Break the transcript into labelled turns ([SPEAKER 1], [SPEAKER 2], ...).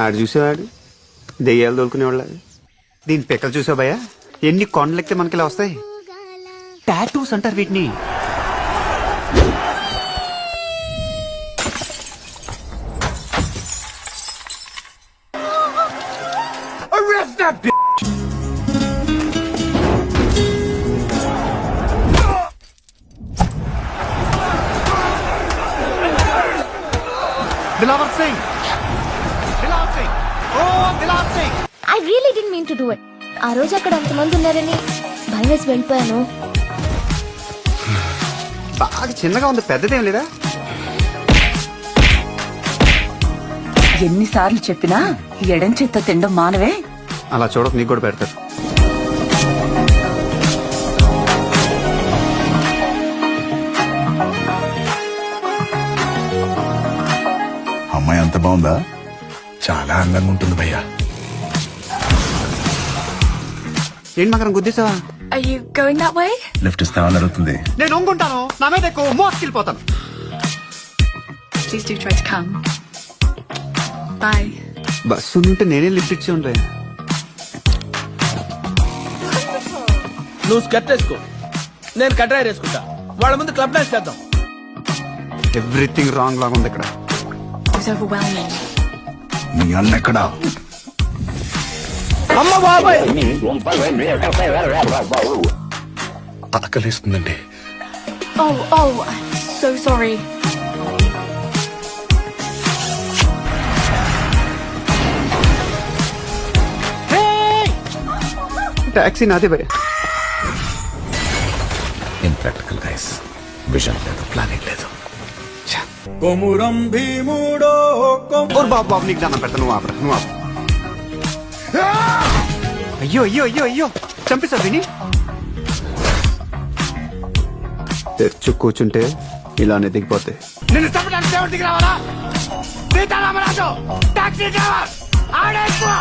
[SPEAKER 1] ఆడు చూసేవాడు దెయ్యాలు దొరుకునేవాళ్ళ. దీని పిక్కలు చూసావు భయ్యా, ఎన్ని కొండలెక్కితే మనకి ఇలా వస్తాయి. టాటూస్ అంటారు వీటిని.
[SPEAKER 2] Arrest that bitch!
[SPEAKER 1] Dilawar Singh! Dilawar Singh! Oh, Dilawar Singh!
[SPEAKER 3] I really didn't mean to do it. ఆ రోజు అక్కడ అంతమంది ఉన్నారని భయం వేసి వెళ్ళిపోయాను.
[SPEAKER 1] బాగా చిన్నగా ఉంది, పెద్దదేం లేదా?
[SPEAKER 4] ఎన్నిసార్లు చెప్పినా ఎడం చేత్తో తినడం మానవే.
[SPEAKER 1] అలా చూడక నీకు కూడా పెడతారు.
[SPEAKER 5] అమ్మాయి అంత బాగుందా?
[SPEAKER 6] చాలా అందంగా ఉంటుంది భయ్యా.
[SPEAKER 1] ఏంటి మకరం గుద్దేసావా?
[SPEAKER 7] Are you going that way?
[SPEAKER 5] Lift ఇస్తామని అడుగుతుంది.
[SPEAKER 1] నేను ఒంగుంటాను, నా మీద ఎక్కువ మోసుకెళ్ళిపోతాను.
[SPEAKER 7] Please do try to come. Bye.
[SPEAKER 1] Bus ఉంటే నేనే లిఫ్ట్ ఇచ్చి ఉంటాయి.
[SPEAKER 2] నువ్వు స్కర్ట్ వేసుకో, నేను కట్రాయర్ వేసుకుంటా. వాళ్ళ ముందు క్లబ్ డాన్స్ చేద్దాం.
[SPEAKER 1] ఎవ్రీథింగ్ రాంగ్ లాగా ఉంది ఇక్కడ.
[SPEAKER 7] It was overwhelming.
[SPEAKER 5] నీ అన్న ఎక్కడా?
[SPEAKER 2] అమ్మ బాబాయ్,
[SPEAKER 6] ఆకలిస్తుందండి.
[SPEAKER 7] Oh, I'm so sorry.
[SPEAKER 1] Taxi నాదే భయ్యా.
[SPEAKER 6] ఇంప్రాక్టికల్ గైస్, విజన్ లేదు, ప్లానింగ్ లేదు.
[SPEAKER 2] కొమురం భీముడో
[SPEAKER 1] ఓర్ బాబు బాబు, నీకు దాన్ని పెడతా, నువ్వు ఆపరా, నువ్వు ఆపు. అయ్యో అయ్యో అయ్యో అయ్యో, చంపేశావు విని. తెచ్చు కూర్చుంటే ఇలానే దిగిపోతే.
[SPEAKER 2] నిన్ను చంపడానికి దేవుడు దిగి రావాలా? సీతారామరాజు టాక్సీ డ్రైవర్ ఆడే ఎక్కువ.